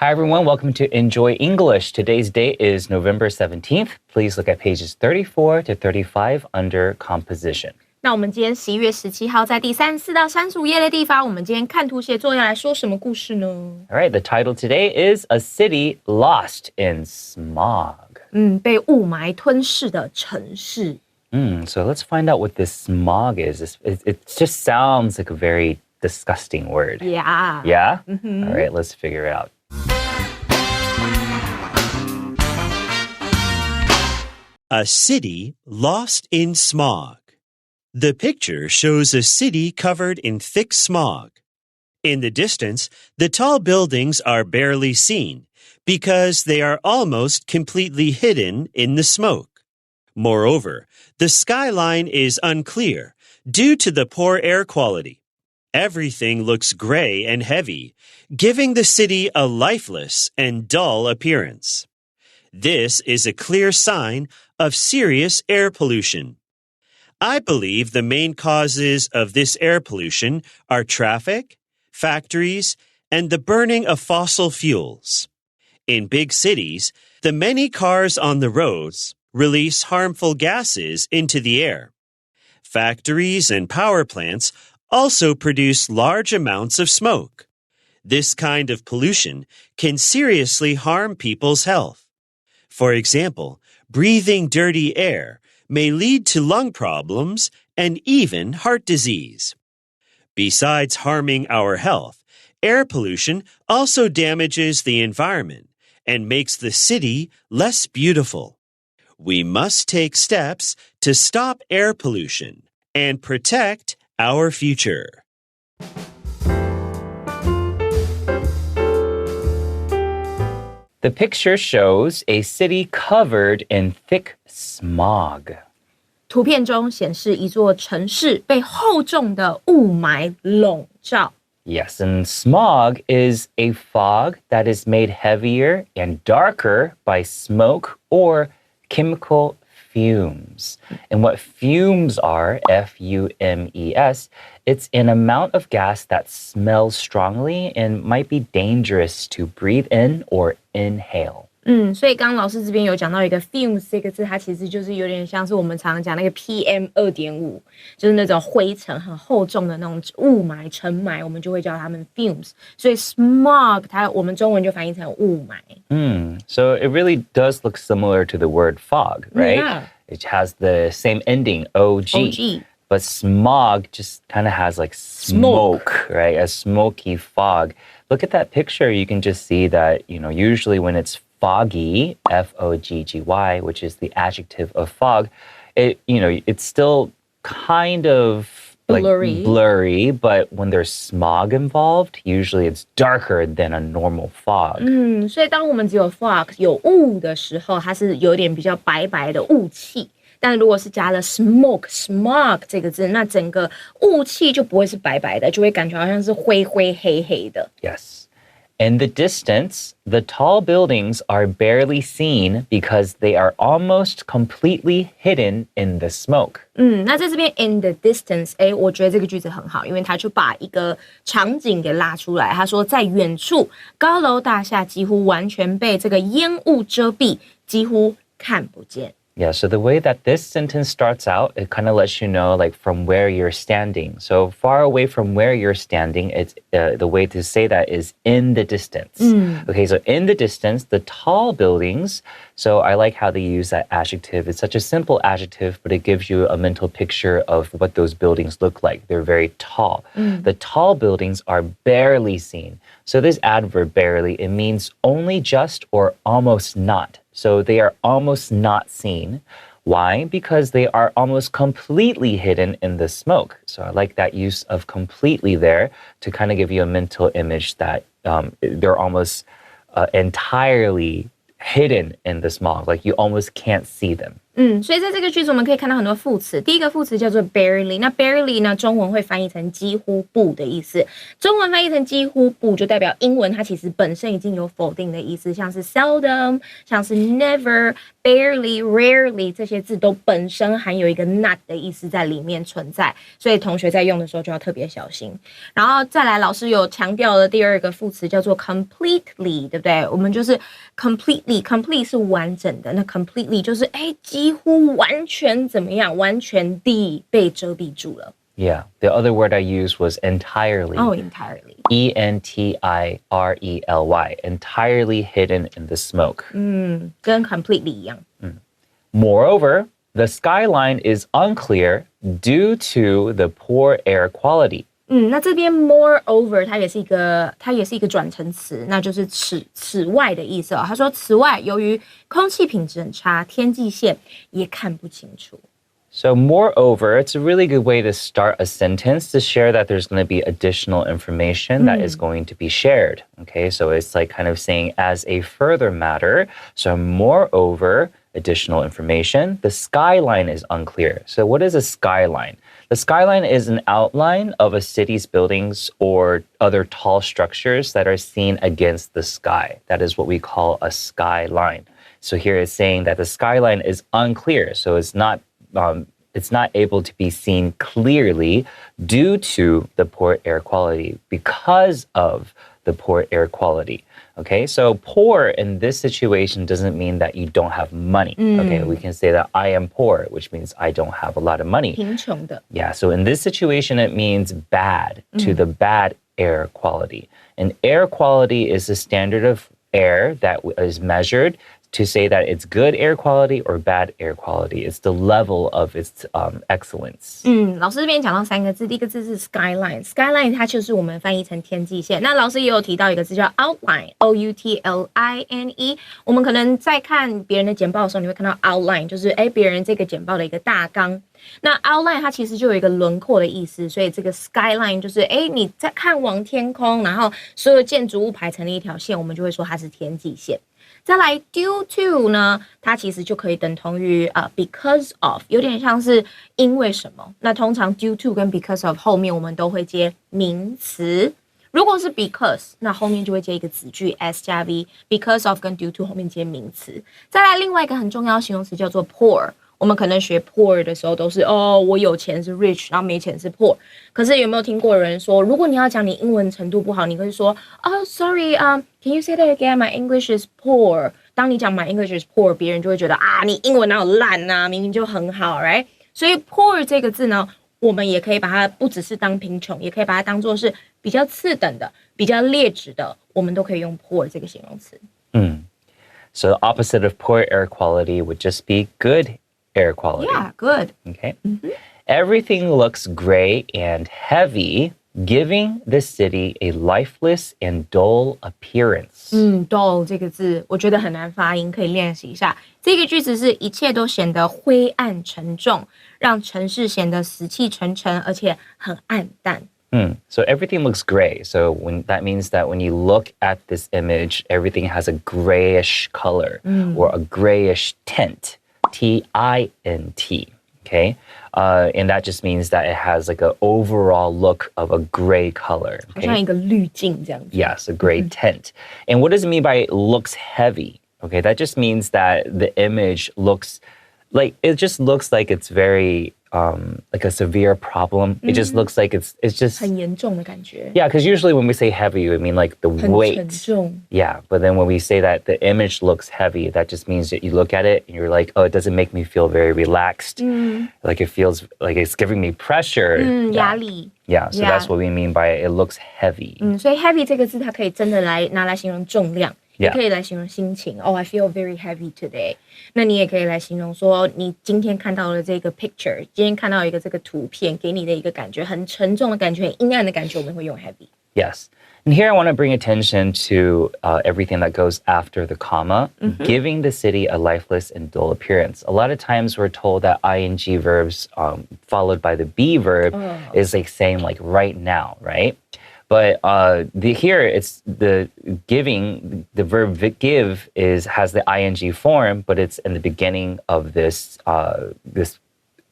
Hi, everyone. Welcome to Enjoy English. Today's date is November 17th. Please look at pages 34 to 35 under composition. 那我们今天11月17号在第34到35页的地方，我们今天看图写作要来说什么故事呢？ All right, the title today is A City Lost in Smog. 被雾霾吞噬的城市。So let's find out what this smog is. It just sounds like a very disgusting word. Yeah. Yeah? All right, let's figure it out. A city lost in smog. The picture shows a city covered in thick smog. In the distance, the tall buildings are barely seen because they are almost completely hidden in the smoke. Moreover, the skyline is unclear due to the poor air quality. Everything looks gray and heavy, giving the city a lifeless and dull appearance. This is a clear sign of serious air pollution. I believe the main causes of this air pollution are traffic, factories, and the burning of fossil fuels. In big cities, the many cars on the roads release harmful gases into the air. Factories and power plants also produce large amounts of smoke. This kind of pollution can seriously harm people's health. For example, breathing dirty air may lead to lung problems and even heart disease. Besides harming our health, air pollution also damages the environment and makes the city less beautiful. We must take steps to stop air pollution and protect our future. The picture shows a city covered in thick smog. 图片中显示一座城市被厚重的雾霾笼罩。Yes, and smog is a fog that is made heavier and darker by smoke or chemical fumes. And what fumes are, F-U-M-E-S, it's an amount of gas that smells strongly and might be dangerous to breathe in or inhale. 所以刚刚老师这边有讲到一个 fumes 这个字，它其实就是有点像是我们常常讲那个 PM2.5，就是那种灰尘很厚重的那种雾霾、尘霾，我们就会叫它们 fumes。所以 smog 我们中文就翻译成雾霾。So it really does look similar to the word fog, right? Yeah. It has the same ending, O-G. OG. But smog just kind of has like smoke, right? A smoky fog. Look at that picture. You can just see that, usually when it's foggy, F-O-G-G-Y, which is the adjective of fog, it's still kind of like blurry, but when there's smog involved, usually it's darker than a normal fog. 所以当我们只有 fog 有雾的时候，它是有点比较白白的雾气。但如果是加了 smog 这个字，那整个雾气就不会是白白的，就会感觉好像是灰灰黑黑的。Yes. In the distance, the tall buildings are barely seen because they are almost completely hidden in the smoke. 那在这边 in the distance， 我觉得这个句子很好，因为他就把一个场景给拉出来。他说在远处，高楼大厦几乎完全被这个烟雾遮蔽，几乎看不见。Yeah, so the way that this sentence starts out, it kind of lets you know, like, from where you're standing. So far away from where you're standing, it's the way to say that is in the distance. Okay, so in the distance, the tall buildings. So I like how they use that adjective. It's such a simple adjective, but it gives you a mental picture of what those buildings look like. They're very tall. The tall buildings are barely seen. So this adverb barely, it means only just or almost not. So they are almost not seen. Why? Because they are almost completely hidden in the smoke. So I like that use of completely there to kind of give you a mental image that they're almost entirely hidden in the smog. Like you almost can't see them. 所以在这个句子我们可以看到很多副词。第一个副词叫做 barely， 那 barely 呢，中文会翻译成几乎不的意思。中文翻译成几乎不，就代表英文它其实本身已经有否定的意思，像是 seldom， 像是 never、barely、rarely 这些字都本身含有一个 not 的意思在里面存在，所以同学在用的时候就要特别小心。然后再来，老师有强调的第二个副词叫做 completely， 对不对？我们就是 complete 是完整的，那 completely 就是几乎完全怎么样，完全地被遮蔽住了。Yeah, the other word I used was entirely. Oh, entirely. entirely, entirely hidden in the smoke. 跟 completely 一样。Moreover, the skyline is unclear due to the poor air quality. 那这边 moreover 它也是一个转成词，那就是此外的意思哦。他说此外，由于空气品质很差，天际线也看不清楚。So moreover, it's a really good way to start a sentence to share that there's going to be additional information that is going to be shared. Okay, so it's like kind of saying as a further matter. So moreover, additional information. The skyline is unclear. So what is a skyline? The skyline is an outline of a city's buildings or other tall structures that are seen against the sky. That is what we call a skyline. So here it's saying that the skyline is unclear. So it's not able to be seen clearly due to the poor air quality, because of the poor air quality. Okay, so poor in this situation doesn't mean that you don't have money. Okay, we can say that I am poor, which means I don't have a lot of money. 贫穷的。 Yeah, so in this situation, it means bad, to the bad air quality. And air quality is the standard of air that is measured to say that it's good air quality or bad air quality. It's the level of its excellence. 老师这边讲到三个字，第一个字是 skyline，skyline 它就是我们翻译成天际线。那老师也有提到一个字叫 outline，outline。我们可能在看别人的简报的时候，你会看到 outline， 就是别人这个简报的一个大纲。那 outline 它其实就有一个轮廓的意思，所以这个 skyline 就是你在看往天空，然后所有建筑物排成了一条线，我们就会说它是天际线。再来 due to 呢，它其实就可以等同于because of， 有点像是因为什么。那通常 due to 跟 because of 后面我们都会接名词。如果是 because， 那后面就会接一个子句 s 加 v。because of 跟 due to 后面接名词。再来另外一个很重要的形容词叫做 poor。我们可能学 poor 的时候都是我有钱是 rich， 然后没钱是 poor。可是有没有听过有人说，如果你要讲你英文程度不好，你会说sorry，can you say that again? My English is poor。当你讲 my English is poor， 别人就会觉得你英文哪有烂啊，明明就很好 ，right？ 所以 poor 这个字呢，我们也可以把它不只是当贫穷，也可以把它当作是比较次等的、比较劣质的，我们都可以用 poor 这个形容词。So the opposite of poor air quality would just be good air quality. Yeah, good. Okay. Everything looks gray and heavy, giving the city a lifeless and dull appearance. dull 这个字我觉得很难发音，可以练习一下。这个句子是一切都显得灰暗沉重，让城市显得死气沉沉，而且很暗淡。So everything looks gray. So that means that when you look at this image, everything has a grayish color or a grayish tint. T-I-N-T, okay? And that just means that it has like an overall look of a gray color. 好像一个滤镜这样子。 Yes, a gray tint. And what does it mean by looks heavy? Okay, that just means that the image looks like, it just looks like it's very, like a severe problem. It just looks like it's just... 很严重的感觉。 Yeah, because usually when we say heavy, we mean like the 很 weight. 沉重。 Yeah, but then when we say that the image looks heavy, that just means that you look at it and you're like, it doesn't make me feel very relaxed. Like it feels like it's giving me pressure. 压力。 Yeah, so that's what we mean by it looks heavy. 所以 heavy 这个字它可以真的拿来形容重量。 也 Yeah. 可以来形容心情。I feel very heavy today。那你也可以来形容说，你今天看到了这个 picture， 今天看到一个这个图片，给你的一个感觉很沉重的感觉，很阴暗的感觉，我们会用 heavy。 Yes. And here I want to bring attention to everything that goes after the comma, giving the city a lifeless and dull appearance. A lot of times we're told that ing verbs followed by the be verb is like saying like right now, right? But here it's the giving, the verb give has the ing form, but it's in the beginning of this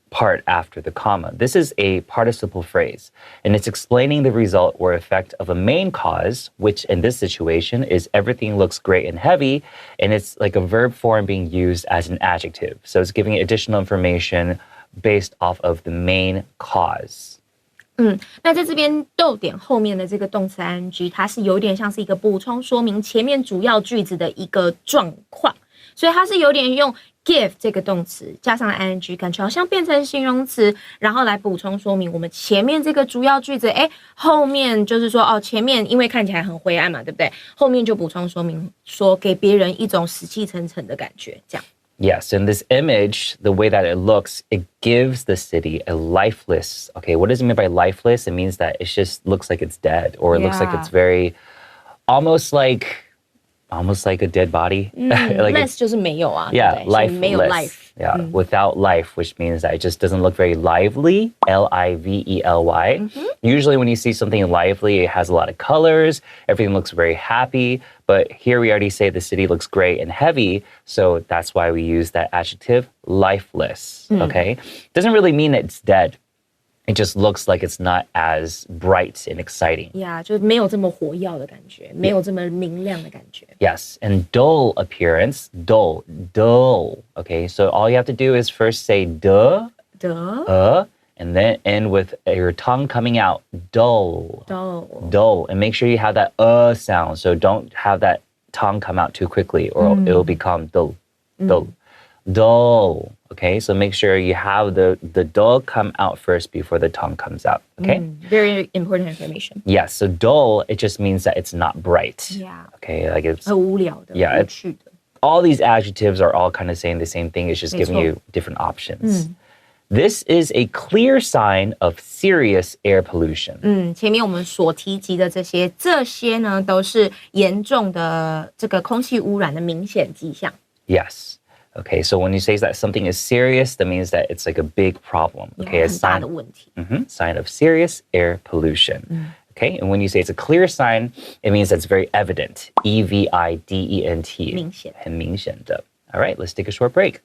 part after the comma. This is a participle phrase, and it's explaining the result or effect of a main cause, which in this situation is everything looks great and heavy, and it's like a verb form being used as an adjective. So it's giving additional information based off of the main cause. 那在这边逗点后面的这个动词 ing， 它是有点像是一个补充说明前面主要句子的一个状况，所以它是有点用 give 这个动词加上 ing， 感觉好像变成形容词，然后来补充说明我们前面这个主要句子，后面就是说前面因为看起来很灰暗嘛，对不对？后面就补充说明说给别人一种死气沉沉的感觉，这样。Yes, and this image, the way that it looks, it gives the city a lifeless. Okay, what does it mean by lifeless? It means that it just looks like it's dead, or it looks like it's very, almost like a dead body. Like less 就是没有啊， yeah, 对不对？ lifeless. 没有 life. Yeah, without life, which means that it just doesn't look very lively, L-I-V-E-L-Y. Usually when you see something lively, it has a lot of colors, everything looks very happy, but here we already say the city looks gray and heavy, so that's why we use that adjective, lifeless, okay? Doesn't really mean that it's dead. It just looks like it's not as bright and exciting. Yeah, 就是没有这么活跃的感觉，没有这么明亮的感觉。Yes, and dull appearance, dull. Okay, so all you have to do is first say duh, and then end with your tongue coming out, dull. And make sure you have that sound, so don't have that tongue come out too quickly or it'll become dull. Okay, so make sure you have the dull come out first before the tongue comes out. Okay? Very important information. Yes, so dull, it just means that it's not bright. Yeah. Okay, like it's 很无聊的， Yeah, 无趣的。 all these adjectives are all kind of saying the same thing. It's just giving you different options. This is a clear sign of serious air pollution. 前面我们所提及的这些呢，都是严重的这个空气污染的明显迹象。 Yes. Okay, so when you say that something is serious, that means that it's like a big problem. Okay, a 很大 sign, 的问题。 sign of serious air pollution. Okay, and when you say it's a clear sign, it means that's very evident. E-V-I-D-E-N-T. 明显。很明显的. All right, let's take a short break.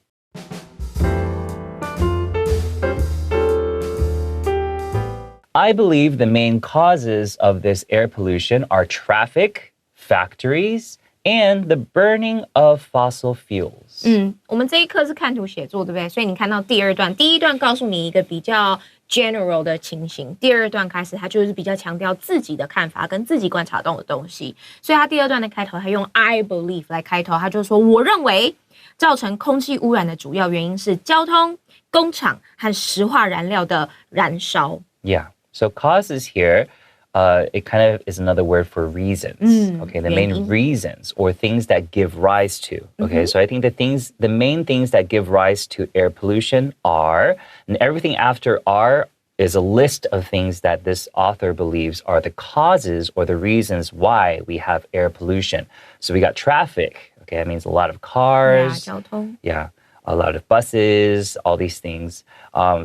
I believe the main causes of this air pollution are traffic, factories, and the burning of fossil fuels. 我们这一课是看图写作，对不对？所以你看到第二段，第一段告诉你一个比较 general 的情形，第二段开始他就是比较强调自己的看法跟自己观察到的东西，所以他第二段的开头他用 I believe 来开头，他就说我认为造成空气污染的主要原因是交通、工厂和石化燃料的燃烧。 Yeah. So causes here, it kind of is another word for reasons. Okay, the main reasons or things that give rise to. Okay, so I think the main things that give rise to air pollution are, and everything after are is a list of things that this author believes are the causes or the reasons why we have air pollution. So we got traffic. Okay, that means a lot of cars. 交通。 Yeah, a lot of buses, all these things.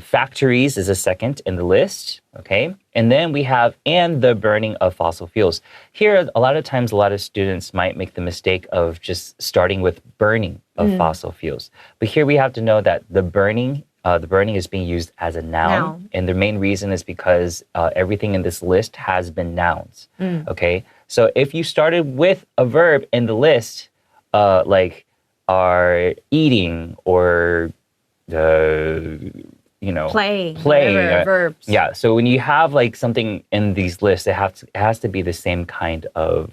Factories is a second in the list, okay? And then we have, and the burning of fossil fuels. Here, a lot of times, a lot of students might make the mistake of just starting with burning of fossil fuels. But here we have to know that the burning is being used as a noun. And the main reason is because everything in this list has been nouns, okay? So if you started with a verb in the list, like are eating or playing, playing verbs. Yeah, so when you have like something in these lists, it has to be the same kind of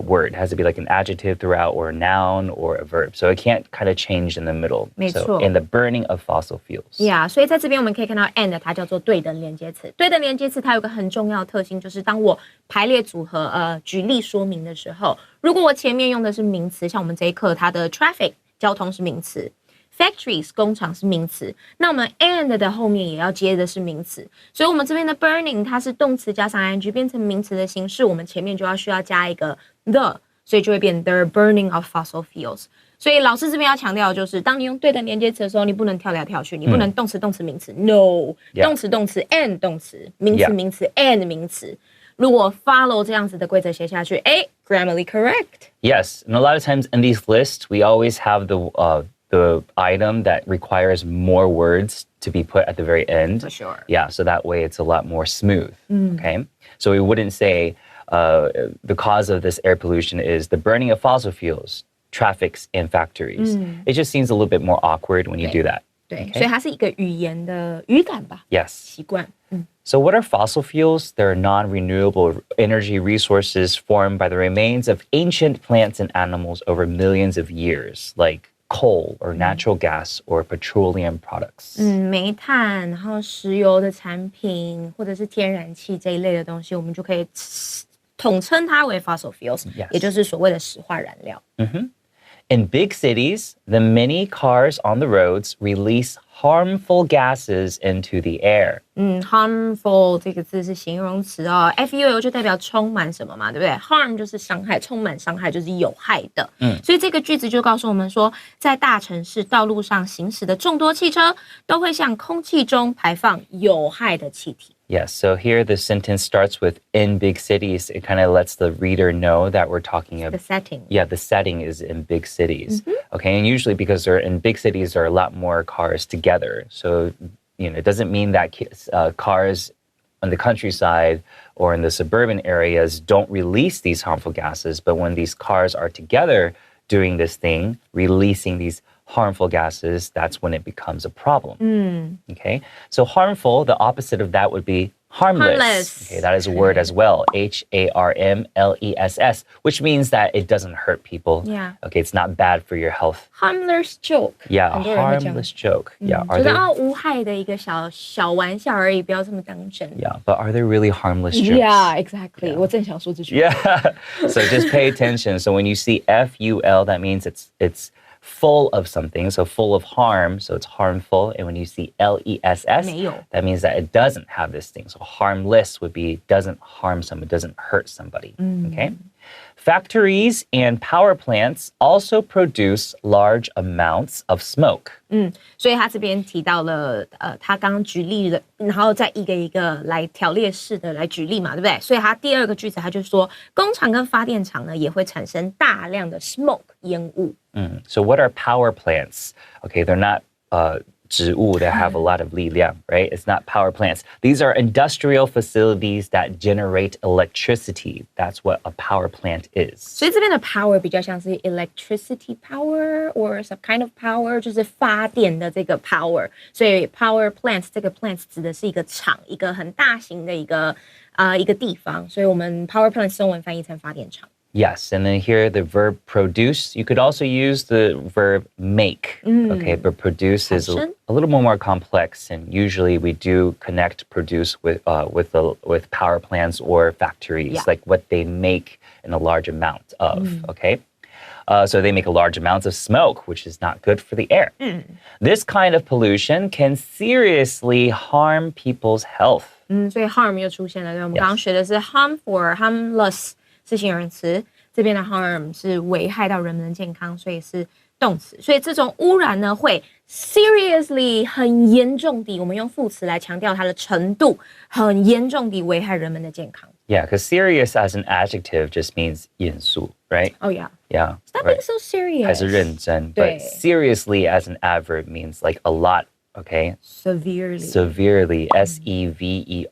word. It has to be like an adjective throughout or a noun or a verb. So it can't kind of change in the middle. 没错。 So in the burning of fossil fuels. Yeah, 所以在这边我们可以看到 and 它叫做对等连接词。对等连接词它有个很重要的特性，就是当我排列组合举例说明的时候，如果我前面用的是名词，像我们这一课它的 traffic 交通是名词。 Factories 工厂是名词，那我们 and 的后面也要接的是名词，所以我们这边的 burning 它是动词加上 ing 变成名词的形式，我们前面就需要加一个 the， 所以就会变 the burning of fossil fuels。所以老师这边要强调的就是，当你用对等连接词的时候，你不能跳来跳去，你不能动词动词名词 ，no， 动词动词 and 动词，名词名词 and 名词。如果 follow 这样子的规则写下去，grammarly correct. Yes, and a lot of times in these lists, we always have the item that requires more words to be put at the very end. For sure. Yeah, so that way it's a lot more smooth. Okay, so we wouldn't say the cause of this air pollution is the burning of fossil fuels, traffics, and factories. It just seems a little bit more awkward when you do that. 对， Okay. 所以它是一个语言的语感吧， Yes. 习惯。 So what are fossil fuels? They're non-renewable energy resources formed by the remains of ancient plants and animals over millions of years, like coal or natural gas or petroleum products. 煤炭，然后石油的产品，或者是天然气这一类的东西，我们就可以统称它为 fossil fuels， Yes. 也就是所谓的石化燃料。 In big cities, the many cars on the roads release harmful gases into the air. Harmful 这个字是形容词哦 ，fuel 就代表充满什么嘛，对不对 ？Harm 就是伤害，充满伤害就是有害的。所以这个句子就告诉我们说，在大城市道路上行驶的众多汽车都会向空气中排放有害的气体。 Yes, so here the sentence starts with in big cities. It kind of lets the reader know that we're talking The about setting. Yeah, the setting is in big cities. Okay, and usually because they're in big cities, there are a lot more cars together. So, it doesn't mean that cars on the countryside or in the suburban areas don't release these harmful gases, but when these cars are together doing this thing, releasing these harmful gases, that's when it becomes a problem. Okay, so harmful, the opposite of that would be harmless. Okay, that is a word as well. Harmless, which means that it doesn't hurt people. Yeah. Okay, it's not bad for your health. Harmless joke. Yeah, a 很多人会这样 harmless joke. Yeah, 觉得无害的一个小玩笑而已，不要这么当真。 Yeah, but are they really harmless jokes? Yeah, exactly. 我正想说这句话。 Yeah. So just pay attention. So when you see FUL, that means it's full of something, so full of harm, so it's harmful. And when you see LESS, 没有。 that means that it doesn't have this thing. So harmless would be doesn't harm someone, doesn't hurt somebody. Okay? Factories and power plants also produce large amounts of smoke. 所以他这边提到了，他刚刚举例的，然后再一个一个来条列式的来举例嘛，对不对？所以他第二个句子他就说，工厂跟发电厂呢也会产生大量的 smoke 烟雾。 So what are power plants? Okay, they're not 植物 that have a lot of 力量, right? It's not power plants. These are industrial facilities that generate electricity. That's what a power plant is. 所以这边的 power 比较像是 electricity power or some kind of power， 就是发电的这个 power。所以 power plants 这个 plants 指的是一个厂，一个很大型的一个地方。所以我们 power plants 中文翻译成发电厂。 Yes, and then here the verb produce, you could also use the verb make. Okay, but produce is a little more complex, and usually we do connect produce with power plants or factories, like what they make in a large amount of. Okay, so they make a large amount of smoke, which is not good for the air. This kind of pollution can seriously harm people's health. 所以 harm 又出现了，对，我们刚刚学的是 harmful、harmless 是形容词，这边的 harm 是危害到人们的健康，所以是动词。所以这种污染呢，会 seriously 很严重地，我们用副词来强调它的程度，很严重地危害人们的健康。 Yeah, because serious as an adjective just means 严肃, right? Oh yeah. Yeah. Stop right. being so serious. 还是认真,对。 but seriously as an adverb means like a lot, okay? Severely. Severely, S-E-V-E-R-E-L-Y,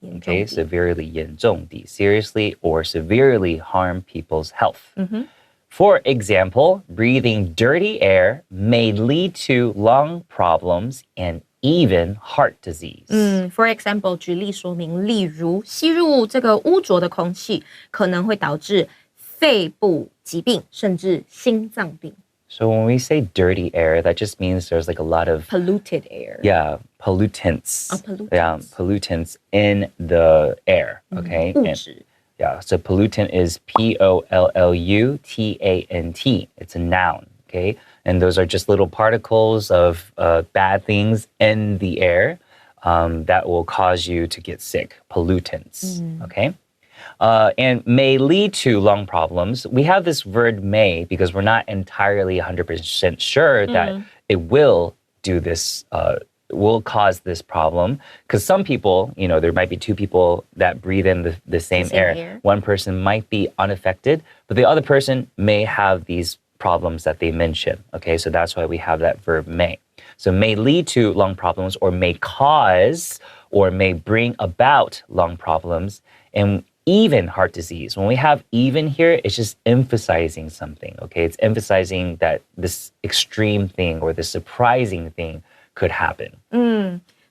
okay? 严重地。 Severely 严重地, seriously or severely harm people's health. For example, breathing dirty air may lead to lung problems and even heart disease. For example, 举例说明，例如吸入这个污浊的空气，可能会导致肺部疾病，甚至心脏病。 So when we say dirty air, that just means there's like a lot of Polluted air. Yeah, pollutants. Pollutants. Yeah, pollutants in the air. Okay. 物 And- 质。 yeah. So pollutant is Pollutant. It's a noun. Okay. And those are just little particles of bad things in the air that will cause you to get sick. Pollutants. Okay. And may lead to lung problems. We have this word may because we're not entirely 100% sure that it will do this will cause this problem because some people, there might be two people that breathe in the same air. One person might be unaffected, but the other person may have these problems that they mention. Okay, so that's why we have that verb may. So may lead to lung problems or may cause or may bring about lung problems and even heart disease. When we have even here, it's just emphasizing something, okay? It's emphasizing that this extreme thing or this surprising thing could happen.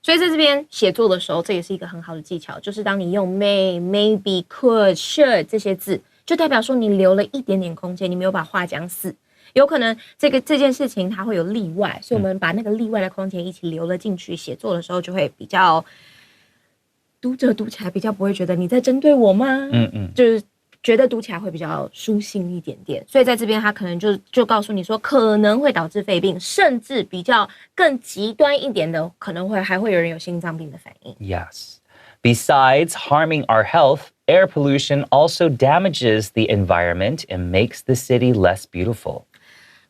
所以在这边写作的时候，这也是一个很好的技巧，就是当你用 may, maybe, could, should 这些字，就代表说你留了一点点空间，你没有把话讲死。有可能这件事情它会有例外，所以我们把那个例外的空间一起留了进去，写作的时候就会比较读者读起来比较不会觉得你在针对我吗？就是觉得读起来会比较舒心一点点。所以在这边他可能就告诉你说可能会导致肺病，甚至比较更极端一点的，可能还会有人有心脏病的反应。Yes. Besides harming our health, air pollution also damages the environment and makes the city less beautiful.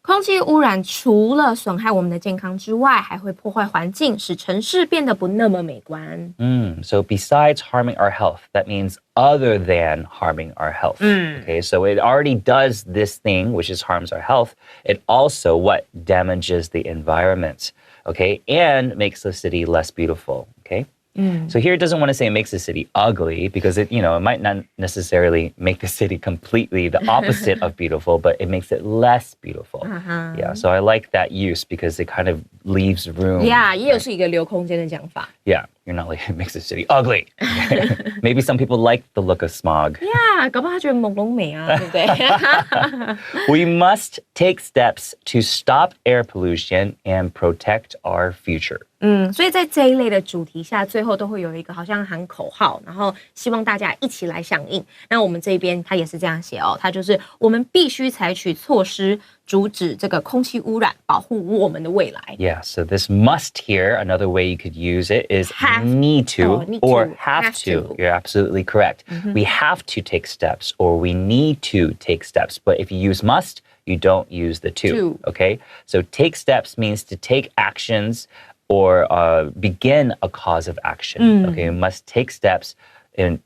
空气污染除了损害我们的健康之外，还会破坏环境，使城市变得不那么美观。So besides harming our health, that means other than harming our health. Okay, so it already does this thing, which is harms our health. It also damages the environment, okay, and makes the city less beautiful, okay? So here it doesn't want to say it makes the city ugly because it might not necessarily make the city completely the opposite of beautiful, but it makes it less beautiful. Yeah, so I like that use because it kind of leaves room. Yeah, 也是一个留空间的讲法。Yeah, you're not like it makes the city ugly. Maybe some people like the look of smog. Yeah, 搞不好他觉得朦胧美啊，对不对？We must take steps to stop air pollution and protect our future. 所以在这一类的主题下，最后都会有一个好像喊口号，然后希望大家一起来响应。那我们这边它也是这样写哦，它就是我们必须采取措施，阻止这个空气污染，保护我们的未来。Yeah, so this must here, another way you could use it is need to or have to. You're absolutely correct. We have to take steps or we need to take steps. But if you use must, you don't use the to. Okay? So take steps means to take actions or begin a cause of action. Okay, you must take steps and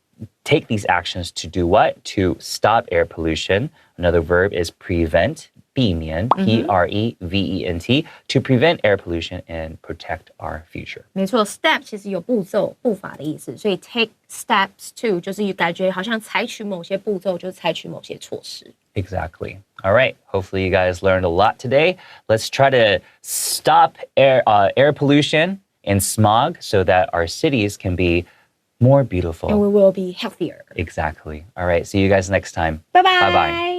take these actions to do what? To stop air pollution. Another verb is prevent, 避免, P-R-E-V-E-N-T, to prevent air pollution and protect our future. 没错 ，step 其实有步骤、步伐的意思，所以 take steps to 就是感觉好像采取某些步骤，就采取某些措施。Exactly. All right. Hopefully you guys learned a lot today. Let's try to stop air pollution and smog so that our cities can be more beautiful. And we will be healthier. Exactly. All right. See you guys next time. Bye-bye. Bye-bye.